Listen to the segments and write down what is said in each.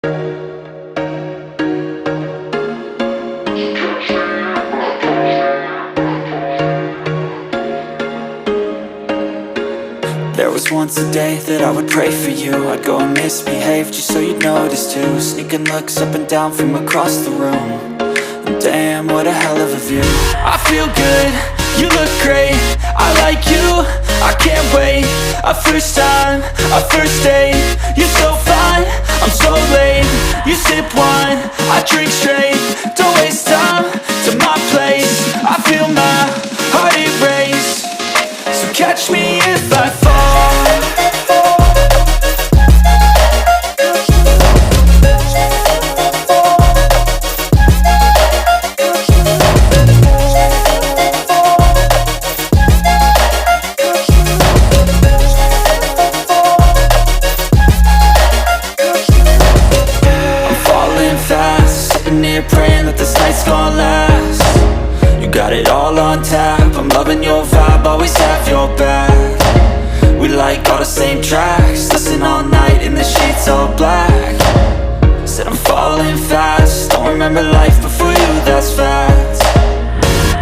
There was once a day that I would pray for you. I'd go and misbehave just so you'd notice too. Sneaking looks up and down from across the room. And damn, what a hell of a view. I feel good, you look great, I like you, I can't wait. A first time, a first date. You're so fine, I'm so late. You sip wine, I drink straight. Don't waste time to my place. I feel my heart erase. So catch me if I fall. I'm falling fast, sitting here praying that this night's gonna last. You got it all on tap, I'm loving your vibe, always have your back. We like all the same tracks, listen all night in the sheets all black. Said I'm falling fast, don't remember life before you, that's fact.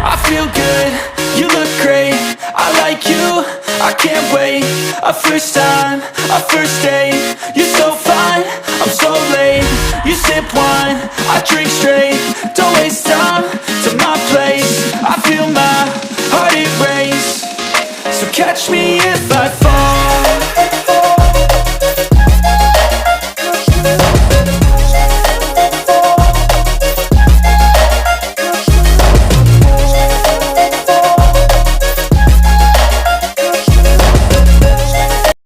I feel good, you look great, I like you, I can't wait. A first time, a first date. You're so fine, I'm so late. You sip wine, I drink straight. Don't waste time to my place. I feel my heart erase. So catch me if I fall.